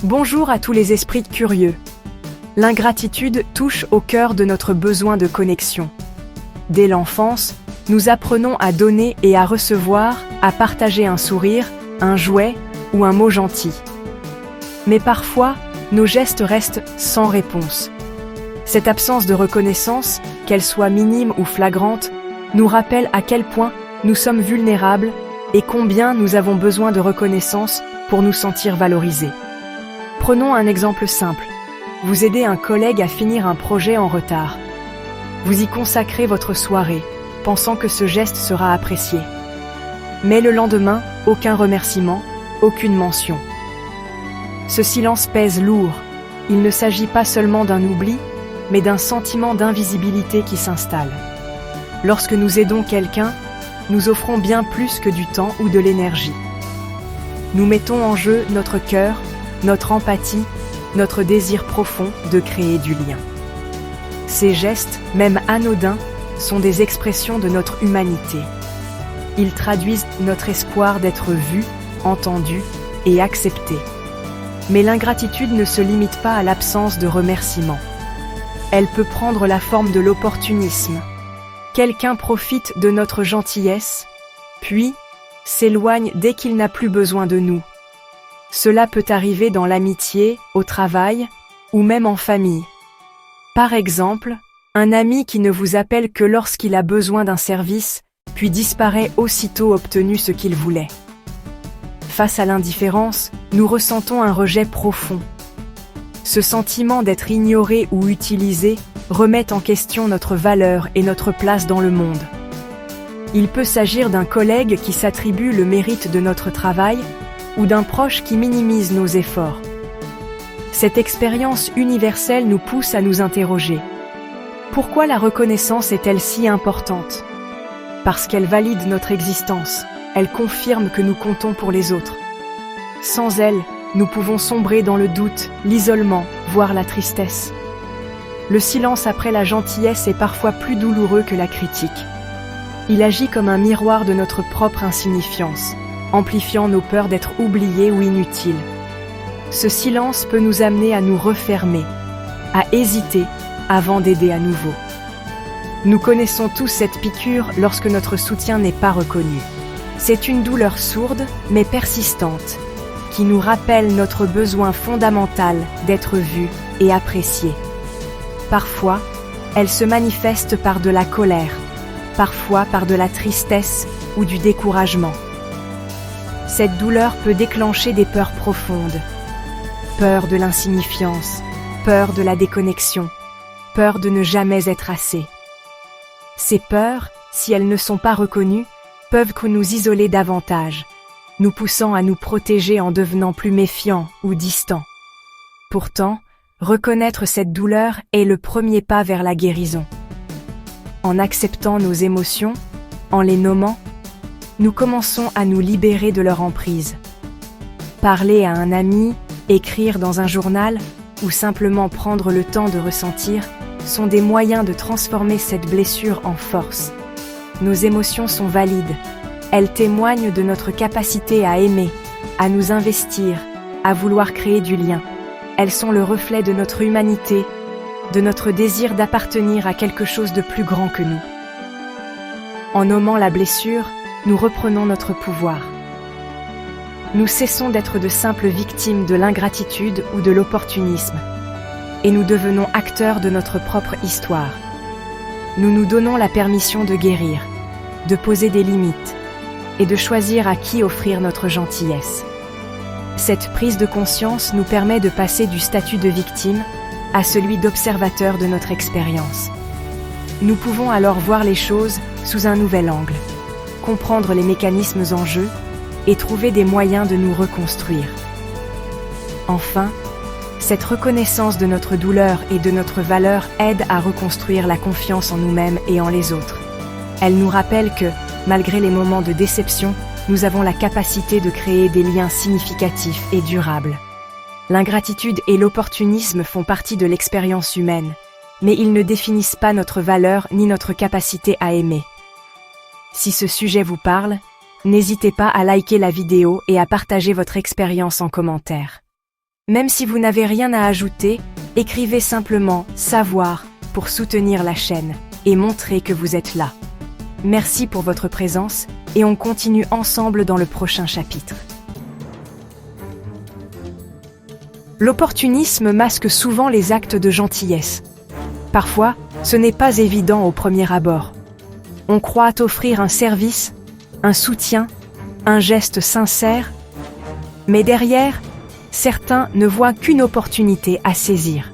Bonjour à tous les esprits curieux. L'ingratitude touche au cœur de notre besoin de connexion. Dès l'enfance, nous apprenons à donner et à recevoir, à partager un sourire, un jouet ou un mot gentil. Mais parfois, nos gestes restent sans réponse. Cette absence de reconnaissance, qu'elle soit minime ou flagrante, nous rappelle à quel point nous sommes vulnérables et combien nous avons besoin de reconnaissance pour nous sentir valorisés. Prenons un exemple simple. Vous aidez un collègue à finir un projet en retard. Vous y consacrez votre soirée, pensant que ce geste sera apprécié. Mais le lendemain, aucun remerciement, aucune mention. Ce silence pèse lourd. Il ne s'agit pas seulement d'un oubli, mais d'un sentiment d'invisibilité qui s'installe. Lorsque nous aidons quelqu'un, nous offrons bien plus que du temps ou de l'énergie. Nous mettons en jeu notre cœur, notre empathie, notre désir profond de créer du lien. Ces gestes, même anodins, sont des expressions de notre humanité. Ils traduisent notre espoir d'être vu, entendu et accepté. Mais l'ingratitude ne se limite pas à l'absence de remerciements. Elle peut prendre la forme de l'opportunisme. Quelqu'un profite de notre gentillesse, puis s'éloigne dès qu'il n'a plus besoin de nous. Cela peut arriver dans l'amitié, au travail ou même en famille. Par exemple, un ami qui ne vous appelle que lorsqu'il a besoin d'un service, puis disparaît aussitôt obtenu ce qu'il voulait. Face à l'indifférence, nous ressentons un rejet profond. Ce sentiment d'être ignoré ou utilisé remet en question notre valeur et notre place dans le monde. Il peut s'agir d'un collègue qui s'attribue le mérite de notre travail ou d'un proche qui minimise nos efforts. Cette expérience universelle nous pousse à nous interroger. Pourquoi la reconnaissance est-elle si importante ? Parce qu'elle valide notre existence, elle confirme que nous comptons pour les autres. Sans elle, nous pouvons sombrer dans le doute, l'isolement, voire la tristesse. Le silence après la gentillesse est parfois plus douloureux que la critique. Il agit comme un miroir de notre propre insignifiance, amplifiant nos peurs d'être oubliés ou inutiles. Ce silence peut nous amener à nous refermer, à hésiter avant d'aider à nouveau. Nous connaissons tous cette piqûre lorsque notre soutien n'est pas reconnu. C'est une douleur sourde mais persistante, qui nous rappelle notre besoin fondamental d'être vu et apprécié. Parfois, elle se manifeste par de la colère, parfois par de la tristesse ou du découragement. Cette douleur peut déclencher des peurs profondes. Peur de l'insignifiance, peur de la déconnexion, peur de ne jamais être assez. Ces peurs, si elles ne sont pas reconnues, peuvent nous isoler davantage, nous poussant à nous protéger en devenant plus méfiants ou distants. Pourtant, reconnaître cette douleur est le premier pas vers la guérison. En acceptant nos émotions, en les nommant, nous commençons à nous libérer de leur emprise. Parler à un ami, écrire dans un journal ou simplement prendre le temps de ressentir sont des moyens de transformer cette blessure en force. Nos émotions sont valides. Elles témoignent de notre capacité à aimer, à nous investir, à vouloir créer du lien. Elles sont le reflet de notre humanité, de notre désir d'appartenir à quelque chose de plus grand que nous. En nommant la blessure, nous reprenons notre pouvoir. Nous cessons d'être de simples victimes de l'ingratitude ou de l'opportunisme, et nous devenons acteurs de notre propre histoire. Nous nous donnons la permission de guérir, de poser des limites, et de choisir à qui offrir notre gentillesse. Cette prise de conscience nous permet de passer du statut de victime à celui d'observateur de notre expérience. Nous pouvons alors voir les choses sous un nouvel angle, comprendre les mécanismes en jeu et trouver des moyens de nous reconstruire. Enfin, cette reconnaissance de notre douleur et de notre valeur aide à reconstruire la confiance en nous-mêmes et en les autres. Elle nous rappelle que, malgré les moments de déception, nous avons la capacité de créer des liens significatifs et durables. L'ingratitude et l'opportunisme font partie de l'expérience humaine, mais ils ne définissent pas notre valeur ni notre capacité à aimer. Si ce sujet vous parle, n'hésitez pas à liker la vidéo et à partager votre expérience en commentaire. Même si vous n'avez rien à ajouter, écrivez simplement « savoir » pour soutenir la chaîne et montrer que vous êtes là. Merci pour votre présence et on continue ensemble dans le prochain chapitre. L'opportunisme masque souvent les actes de gentillesse. Parfois, ce n'est pas évident au premier abord. On croit offrir un service, un soutien, un geste sincère, mais derrière, certains ne voient qu'une opportunité à saisir.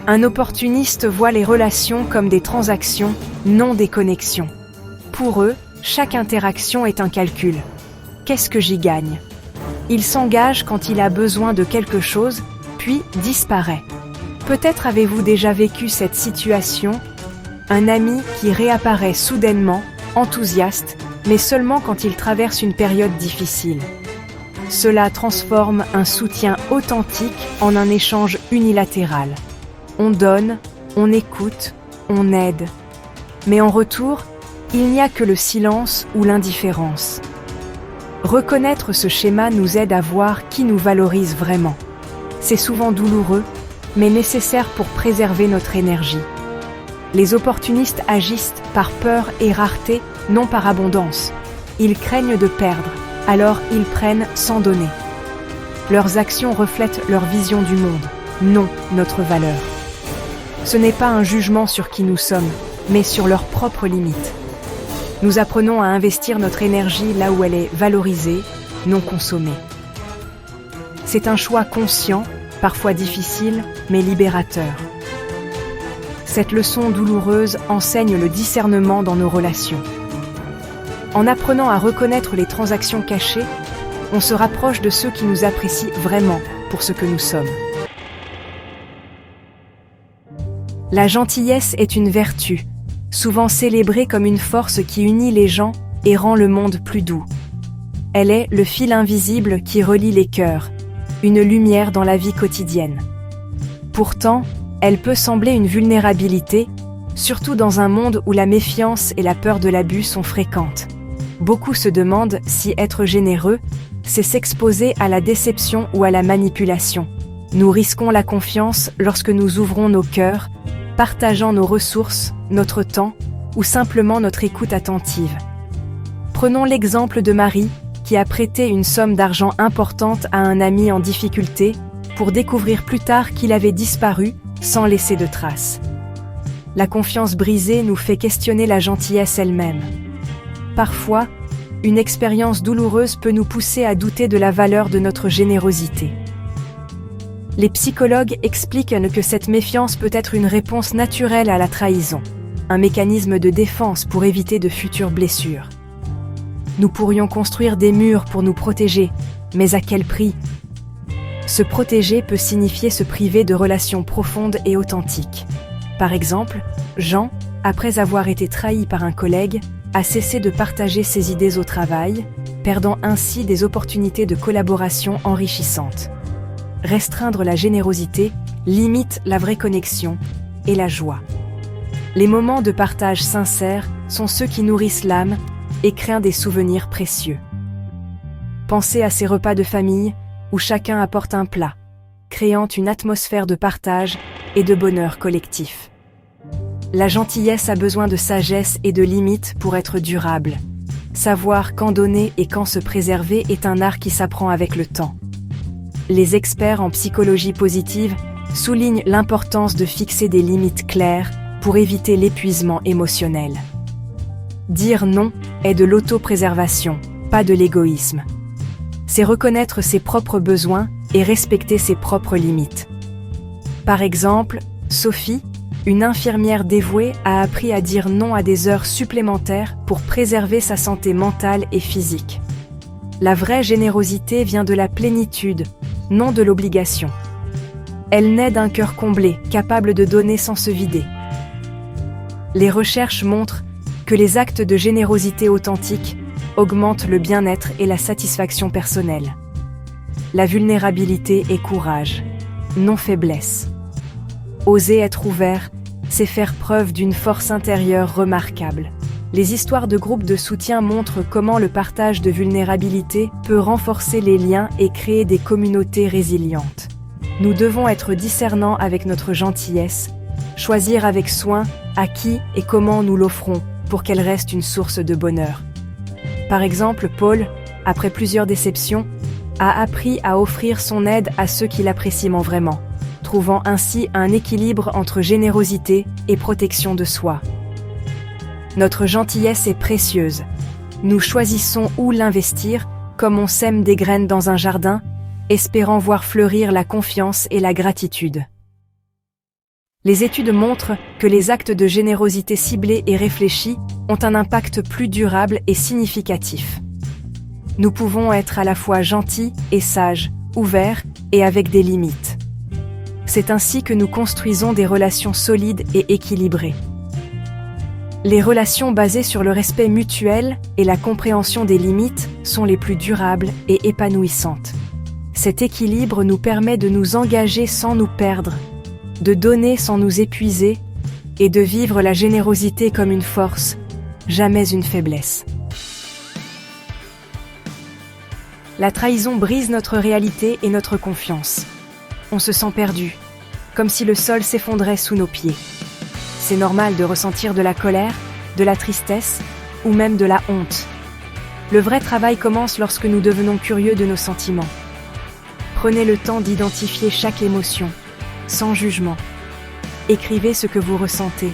Un opportuniste voit les relations comme des transactions, non des connexions. Pour eux, chaque interaction est un calcul. Qu'est-ce que j'y gagne ? Il s'engage quand il a besoin de quelque chose, puis disparaît. Peut-être avez-vous déjà vécu cette situation, un ami qui réapparaît soudainement, enthousiaste, mais seulement quand il traverse une période difficile. Cela transforme un soutien authentique en un échange unilatéral. On donne, on écoute, on aide. Mais en retour, il n'y a que le silence ou l'indifférence. Reconnaître ce schéma nous aide à voir qui nous valorise vraiment. C'est souvent douloureux, mais nécessaire pour préserver notre énergie. Les opportunistes agissent par peur et rareté, non par abondance. Ils craignent de perdre, alors ils prennent sans donner. Leurs actions reflètent leur vision du monde, non notre valeur. Ce n'est pas un jugement sur qui nous sommes, mais sur leurs propres limites. Nous apprenons à investir notre énergie là où elle est valorisée, non consommée. C'est un choix conscient, parfois difficile, mais libérateur. Cette leçon douloureuse enseigne le discernement dans nos relations. En apprenant à reconnaître les transactions cachées, on se rapproche de ceux qui nous apprécient vraiment pour ce que nous sommes. La gentillesse est une vertu, souvent célébrée comme une force qui unit les gens et rend le monde plus doux. Elle est le fil invisible qui relie les cœurs, une lumière dans la vie quotidienne. Pourtant, elle peut sembler une vulnérabilité, surtout dans un monde où la méfiance et la peur de l'abus sont fréquentes. Beaucoup se demandent si être généreux, c'est s'exposer à la déception ou à la manipulation. Nous risquons la confiance lorsque nous ouvrons nos cœurs, partageant nos ressources, notre temps ou simplement notre écoute attentive. Prenons l'exemple de Marie, qui a prêté une somme d'argent importante à un ami en difficulté pour découvrir plus tard qu'il avait disparu sans laisser de traces. La confiance brisée nous fait questionner la gentillesse elle-même. Parfois, une expérience douloureuse peut nous pousser à douter de la valeur de notre générosité. Les psychologues expliquent que cette méfiance peut être une réponse naturelle à la trahison, un mécanisme de défense pour éviter de futures blessures. Nous pourrions construire des murs pour nous protéger, mais à quel prix ? Se protéger peut signifier se priver de relations profondes et authentiques. Par exemple, Jean, après avoir été trahi par un collègue, a cessé de partager ses idées au travail, perdant ainsi des opportunités de collaboration enrichissantes. Restreindre la générosité limite la vraie connexion et la joie. Les moments de partage sincère sont ceux qui nourrissent l'âme et créent des souvenirs précieux. Pensez à ces repas de famille où chacun apporte un plat, créant une atmosphère de partage et de bonheur collectif. La gentillesse a besoin de sagesse et de limites pour être durable. Savoir quand donner et quand se préserver est un art qui s'apprend avec le temps. Les experts en psychologie positive soulignent l'importance de fixer des limites claires pour éviter l'épuisement émotionnel. Dire non est de l'autopréservation, pas de l'égoïsme. C'est reconnaître ses propres besoins et respecter ses propres limites. Par exemple, Sophie, une infirmière dévouée, a appris à dire non à des heures supplémentaires pour préserver sa santé mentale et physique. La vraie générosité vient de la plénitude, non de l'obligation. Elle naît d'un cœur comblé, capable de donner sans se vider. Les recherches montrent que les actes de générosité authentique augmentent le bien-être et la satisfaction personnelle. La vulnérabilité est courage, non faiblesse. Oser être ouvert, c'est faire preuve d'une force intérieure remarquable. Les histoires de groupes de soutien montrent comment le partage de vulnérabilité peut renforcer les liens et créer des communautés résilientes. Nous devons être discernants avec notre gentillesse, choisir avec soin à qui et comment nous l'offrons pour qu'elle reste une source de bonheur. Par exemple, Paul, après plusieurs déceptions, a appris à offrir son aide à ceux qui l'apprécient vraiment, trouvant ainsi un équilibre entre générosité et protection de soi. Notre gentillesse est précieuse. Nous choisissons où l'investir, comme on sème des graines dans un jardin, espérant voir fleurir la confiance et la gratitude. Les études montrent que les actes de générosité ciblés et réfléchis ont un impact plus durable et significatif. Nous pouvons être à la fois gentils et sages, ouverts et avec des limites. C'est ainsi que nous construisons des relations solides et équilibrées. Les relations basées sur le respect mutuel et la compréhension des limites sont les plus durables et épanouissantes. Cet équilibre nous permet de nous engager sans nous perdre, de donner sans nous épuiser et de vivre la générosité comme une force, jamais une faiblesse. La trahison brise notre réalité et notre confiance. On se sent perdu, comme si le sol s'effondrait sous nos pieds. C'est normal de ressentir de la colère, de la tristesse ou même de la honte. Le vrai travail commence lorsque nous devenons curieux de nos sentiments. Prenez le temps d'identifier chaque émotion, sans jugement. Écrivez ce que vous ressentez.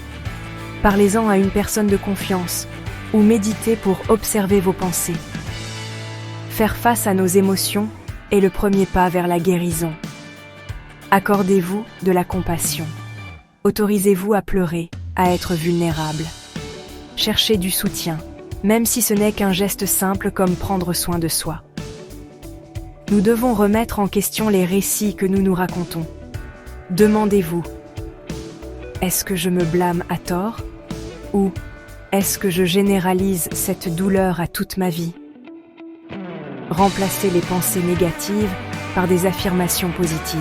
Parlez-en à une personne de confiance ou méditez pour observer vos pensées. Faire face à nos émotions est le premier pas vers la guérison. Accordez-vous de la compassion. Autorisez-vous à pleurer, à être vulnérable. Cherchez du soutien, même si ce n'est qu'un geste simple comme prendre soin de soi. Nous devons remettre en question les récits que nous nous racontons. Demandez-vous, est-ce que je me blâme à tort? Ou est-ce que je généralise cette douleur à toute ma vie? Remplacez les pensées négatives par des affirmations positives.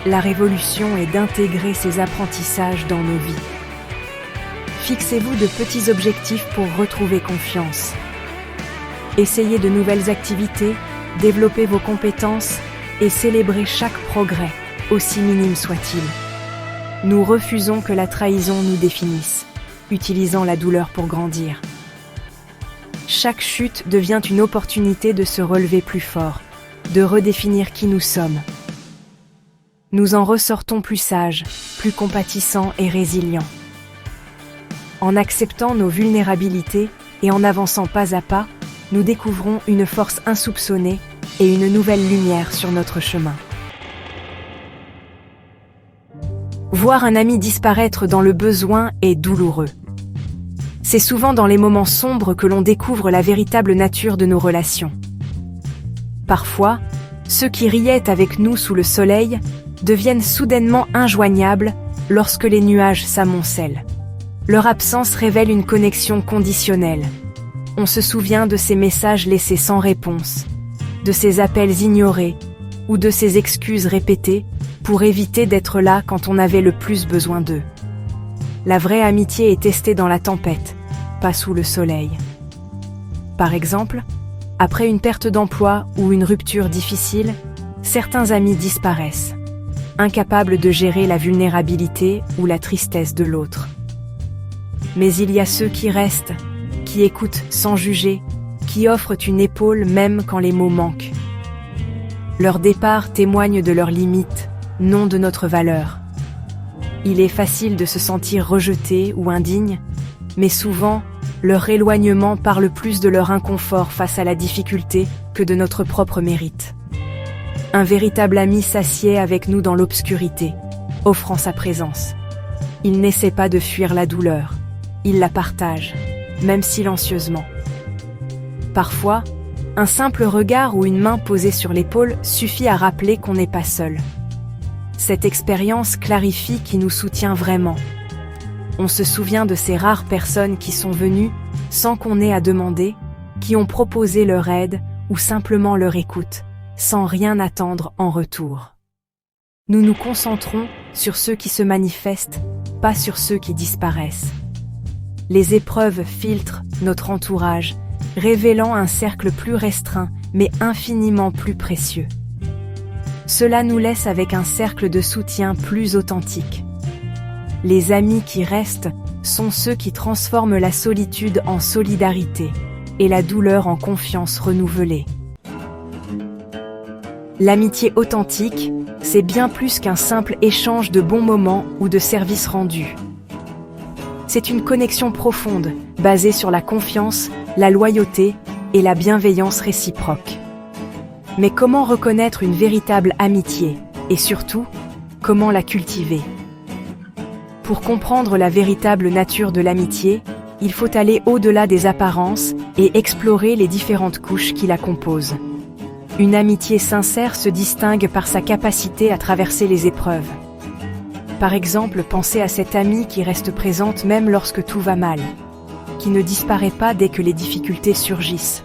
La révolution est d'intégrer ces apprentissages dans nos vies. Fixez-vous de petits objectifs pour retrouver confiance. Essayez de nouvelles activités, développez vos compétences et célébrez chaque progrès, aussi minime soit-il. Nous refusons que la trahison nous définisse, utilisant la douleur pour grandir. Chaque chute devient une opportunité de se relever plus fort, de redéfinir qui nous sommes. Nous en ressortons plus sages, plus compatissants et résilients. En acceptant nos vulnérabilités et en avançant pas à pas, nous découvrons une force insoupçonnée et une nouvelle lumière sur notre chemin. Voir un ami disparaître dans le besoin est douloureux. C'est souvent dans les moments sombres que l'on découvre la véritable nature de nos relations. Parfois, ceux qui riaient avec nous sous le soleil deviennent soudainement injoignables lorsque les nuages s'amoncellent. Leur absence révèle une connexion conditionnelle. On se souvient de ces messages laissés sans réponse, de ces appels ignorés ou de ces excuses répétées pour éviter d'être là quand on avait le plus besoin d'eux. La vraie amitié est testée dans la tempête, pas sous le soleil. Par exemple, après une perte d'emploi ou une rupture difficile, certains amis disparaissent, incapables de gérer la vulnérabilité ou la tristesse de l'autre. Mais il y a ceux qui restent, qui écoutent sans juger, qui offrent une épaule même quand les mots manquent. Leur départ témoigne de leurs limites, non de notre valeur. Il est facile de se sentir rejeté ou indigne, mais souvent, leur éloignement parle plus de leur inconfort face à la difficulté que de notre propre mérite. Un véritable ami s'assied avec nous dans l'obscurité, offrant sa présence. Il n'essaie pas de fuir la douleur, il la partage, même silencieusement. Parfois, un simple regard ou une main posée sur l'épaule suffit à rappeler qu'on n'est pas seul. Cette expérience clarifie qui nous soutient vraiment. On se souvient de ces rares personnes qui sont venues, sans qu'on ait à demander, qui ont proposé leur aide ou simplement leur écoute, sans rien attendre en retour. Nous nous concentrons sur ceux qui se manifestent, pas sur ceux qui disparaissent. Les épreuves filtrent notre entourage, révélant un cercle plus restreint, mais infiniment plus précieux. Cela nous laisse avec un cercle de soutien plus authentique. Les amis qui restent sont ceux qui transforment la solitude en solidarité et la douleur en confiance renouvelée. L'amitié authentique, c'est bien plus qu'un simple échange de bons moments ou de services rendus. C'est une connexion profonde, basée sur la confiance, la loyauté et la bienveillance réciproque. Mais comment reconnaître une véritable amitié et surtout, comment la cultiver? Pour comprendre la véritable nature de l'amitié, il faut aller au-delà des apparences et explorer les différentes couches qui la composent. Une amitié sincère se distingue par sa capacité à traverser les épreuves. Par exemple, pensez à cette amie qui reste présente même lorsque tout va mal, qui ne disparaît pas dès que les difficultés surgissent.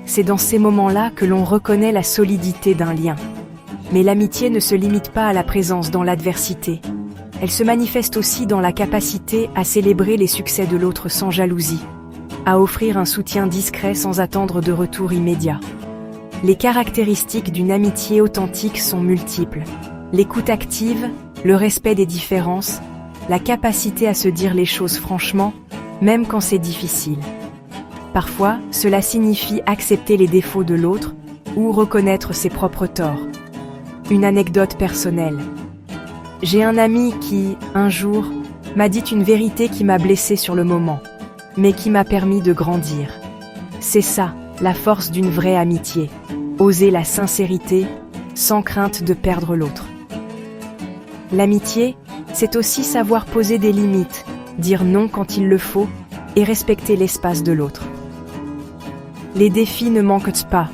C'est dans ces moments-là que l'on reconnaît la solidité d'un lien. Mais l'amitié ne se limite pas à la présence dans l'adversité. Elle se manifeste aussi dans la capacité à célébrer les succès de l'autre sans jalousie, à offrir un soutien discret sans attendre de retour immédiat. Les caractéristiques d'une amitié authentique sont multiples. L'écoute active, le respect des différences, la capacité à se dire les choses franchement, même quand c'est difficile. Parfois, cela signifie accepter les défauts de l'autre ou reconnaître ses propres torts. Une anecdote personnelle. J'ai un ami qui, un jour, m'a dit une vérité qui m'a blessé sur le moment, mais qui m'a permis de grandir. C'est ça, la force d'une vraie amitié. Oser la sincérité, sans crainte de perdre l'autre. L'amitié, c'est aussi savoir poser des limites, dire non quand il le faut, et respecter l'espace de l'autre. Les défis ne manquent pas.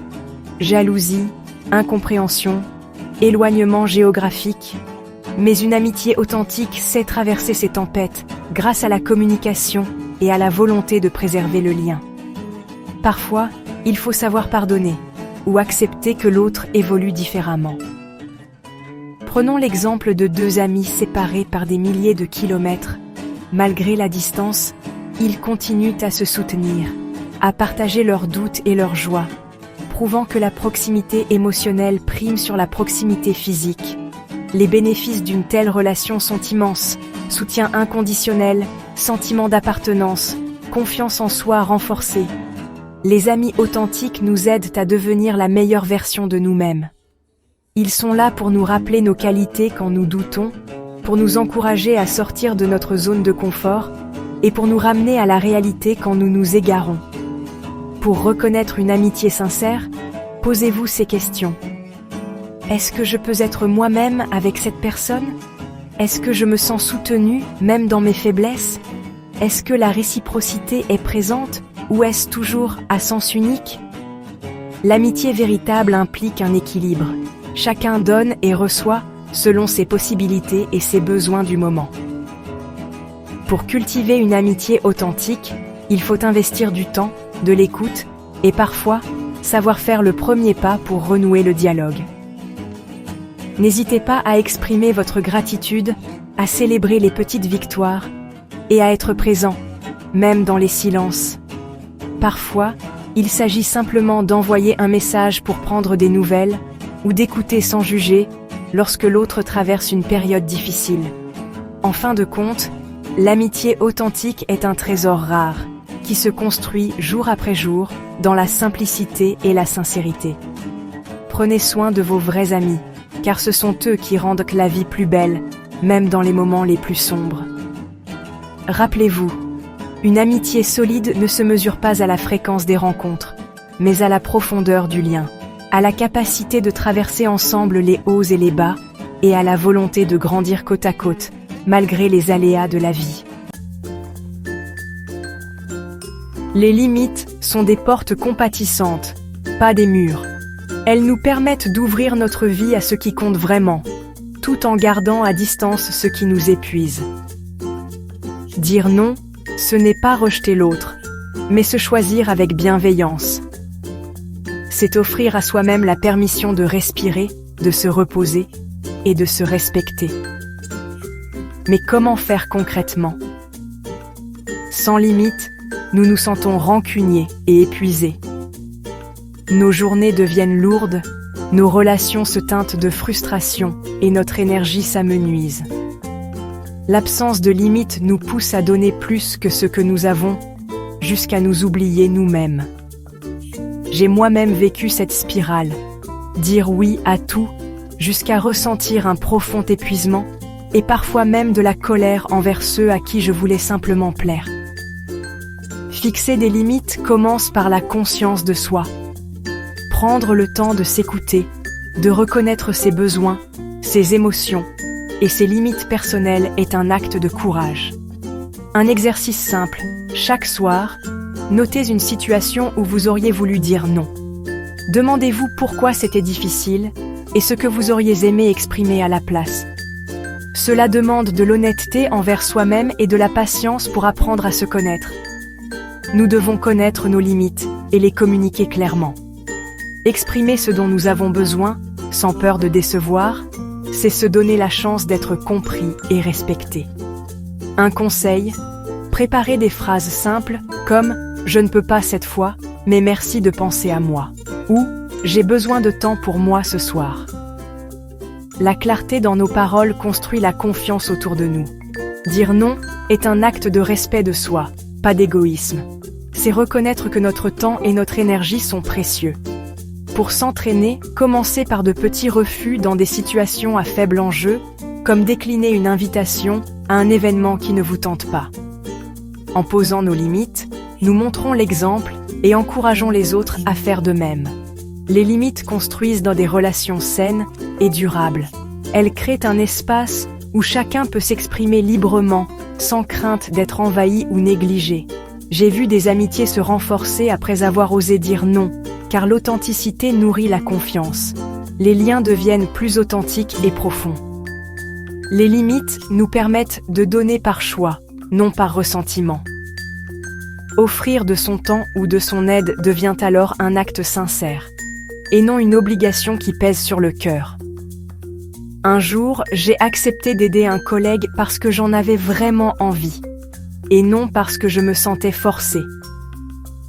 Jalousie, incompréhension, éloignement géographique. Mais une amitié authentique sait traverser ces tempêtes grâce à la communication et à la volonté de préserver le lien. Parfois, il faut savoir pardonner ou accepter que l'autre évolue différemment. Prenons l'exemple de deux amis séparés par des milliers de kilomètres. Malgré la distance, ils continuent à se soutenir, à partager leurs doutes et leurs joies, prouvant que la proximité émotionnelle prime sur la proximité physique. Les bénéfices d'une telle relation sont immenses. Soutien inconditionnel, sentiment d'appartenance, confiance en soi renforcée. Les amis authentiques nous aident à devenir la meilleure version de nous-mêmes. Ils sont là pour nous rappeler nos qualités quand nous doutons, pour nous encourager à sortir de notre zone de confort et pour nous ramener à la réalité quand nous nous égarons. Pour reconnaître une amitié sincère, posez-vous ces questions. Est-ce que je peux être moi-même avec cette personne? Est-ce que je me sens soutenue, même dans mes faiblesses? Est-ce que la réciprocité est présente, ou est-ce toujours à sens unique? L'amitié véritable implique un équilibre. Chacun donne et reçoit selon ses possibilités et ses besoins du moment. Pour cultiver une amitié authentique, il faut investir du temps, de l'écoute, et parfois, savoir faire le premier pas pour renouer le dialogue. N'hésitez pas à exprimer votre gratitude, à célébrer les petites victoires et à être présent, même dans les silences. Parfois, il s'agit simplement d'envoyer un message pour prendre des nouvelles ou d'écouter sans juger lorsque l'autre traverse une période difficile. En fin de compte, l'amitié authentique est un trésor rare qui se construit jour après jour dans la simplicité et la sincérité. Prenez soin de vos vrais amis, car ce sont eux qui rendent la vie plus belle, même dans les moments les plus sombres. Rappelez-vous, une amitié solide ne se mesure pas à la fréquence des rencontres, mais à la profondeur du lien, à la capacité de traverser ensemble les hauts et les bas, et à la volonté de grandir côte à côte, malgré les aléas de la vie. Les limites sont des portes compatissantes, pas des murs. Elles nous permettent d'ouvrir notre vie à ce qui compte vraiment, tout en gardant à distance ce qui nous épuise. Dire non, ce n'est pas rejeter l'autre, mais se choisir avec bienveillance. C'est offrir à soi-même la permission de respirer, de se reposer et de se respecter. Mais comment faire concrètement? Sans limite, nous nous sentons rancuniers et épuisés. Nos journées deviennent lourdes, nos relations se teintent de frustration et notre énergie s'amenuise. L'absence de limite nous pousse à donner plus que ce que nous avons, jusqu'à nous oublier nous-mêmes. J'ai moi-même vécu cette spirale, dire oui à tout, jusqu'à ressentir un profond épuisement, et parfois même de la colère envers ceux à qui je voulais simplement plaire. Fixer des limites commence par la conscience de soi. Prendre le temps de s'écouter, de reconnaître ses besoins, ses émotions et ses limites personnelles est un acte de courage. Un exercice simple, chaque soir, notez une situation où vous auriez voulu dire non. Demandez-vous pourquoi c'était difficile et ce que vous auriez aimé exprimer à la place. Cela demande de l'honnêteté envers soi-même et de la patience pour apprendre à se connaître. Nous devons connaître nos limites et les communiquer clairement. Exprimer ce dont nous avons besoin, sans peur de décevoir, c'est se donner la chance d'être compris et respecté. Un conseil, préparez des phrases simples comme « Je ne peux pas cette fois, mais merci de penser à moi » ou « J'ai besoin de temps pour moi ce soir ». La clarté dans nos paroles construit la confiance autour de nous. Dire non est un acte de respect de soi, pas d'égoïsme. C'est reconnaître que notre temps et notre énergie sont précieux. Pour s'entraîner, commencez par de petits refus dans des situations à faible enjeu, comme décliner une invitation à un événement qui ne vous tente pas. En posant nos limites, nous montrons l'exemple et encourageons les autres à faire de même. Les limites construisent dans des relations saines et durables. Elles créent un espace où chacun peut s'exprimer librement, sans crainte d'être envahi ou négligé. J'ai vu des amitiés se renforcer après avoir osé dire non, car l'authenticité nourrit la confiance. Les liens deviennent plus authentiques et profonds. Les limites nous permettent de donner par choix, non par ressentiment. Offrir de son temps ou de son aide devient alors un acte sincère, et non une obligation qui pèse sur le cœur. Un jour, j'ai accepté d'aider un collègue parce que j'en avais vraiment envie, et non parce que je me sentais forcée.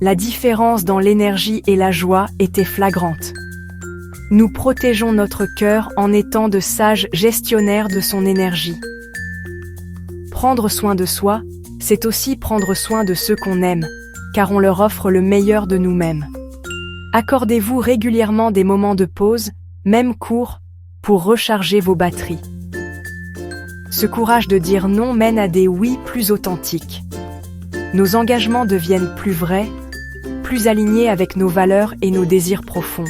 La différence dans l'énergie et la joie était flagrante. Nous protégeons notre cœur en étant de sages gestionnaires de son énergie. Prendre soin de soi, c'est aussi prendre soin de ceux qu'on aime, car on leur offre le meilleur de nous-mêmes. Accordez-vous régulièrement des moments de pause, même courts, pour recharger vos batteries. Ce courage de dire non mène à des oui plus authentiques. Nos engagements deviennent plus vrais, plus alignés avec nos valeurs et nos désirs profonds.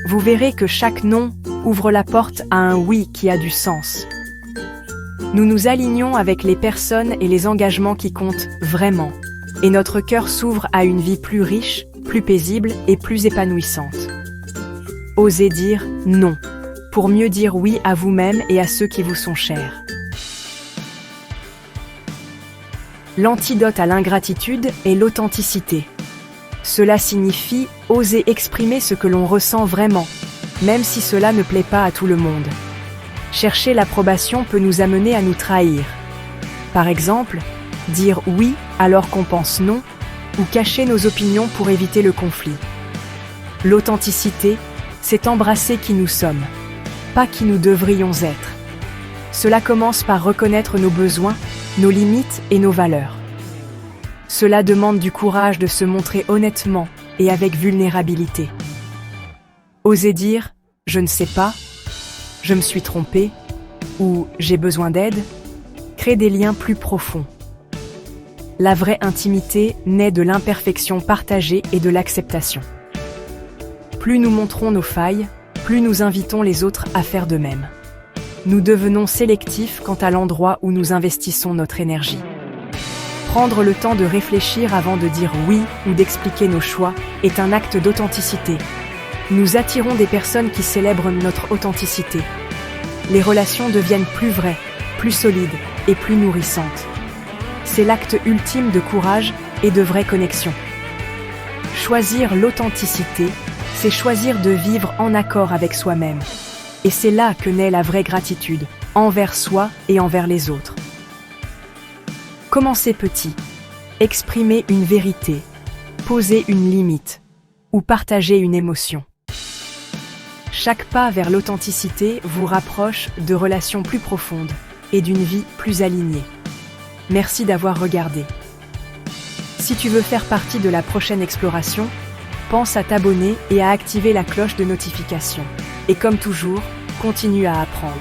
Vous verrez que chaque non ouvre la porte à un oui qui a du sens. Nous nous alignons avec les personnes et les engagements qui comptent vraiment, et notre cœur s'ouvre à une vie plus riche, plus paisible et plus épanouissante. Osez dire non, pour mieux dire oui à vous-même et à ceux qui vous sont chers. L'antidote à l'ingratitude est l'authenticité. Cela signifie oser exprimer ce que l'on ressent vraiment, même si cela ne plaît pas à tout le monde. Chercher l'approbation peut nous amener à nous trahir. Par exemple, dire oui alors qu'on pense non, ou cacher nos opinions pour éviter le conflit. L'authenticité, c'est embrasser qui nous sommes, pas qui nous devrions être. Cela commence par reconnaître nos besoins, nos limites et nos valeurs. Cela demande du courage de se montrer honnêtement et avec vulnérabilité. Oser dire « je ne sais pas »,« je me suis trompé » ou « j'ai besoin d'aide » crée des liens plus profonds. La vraie intimité naît de l'imperfection partagée et de l'acceptation. Plus nous montrons nos failles, plus nous invitons les autres à faire de même. Nous devenons sélectifs quant à l'endroit où nous investissons notre énergie. Prendre le temps de réfléchir avant de dire oui ou d'expliquer nos choix est un acte d'authenticité. Nous attirons des personnes qui célèbrent notre authenticité. Les relations deviennent plus vraies, plus solides et plus nourrissantes. C'est l'acte ultime de courage et de vraie connexion. Choisir l'authenticité, c'est choisir de vivre en accord avec soi-même. Et c'est là que naît la vraie gratitude, envers soi et envers les autres. Commencez petit. Exprimez une vérité, posez une limite ou partagez une émotion. Chaque pas vers l'authenticité vous rapproche de relations plus profondes et d'une vie plus alignée. Merci d'avoir regardé. Si tu veux faire partie de la prochaine exploration, pense à t'abonner et à activer la cloche de notification. Et comme toujours, continue à apprendre.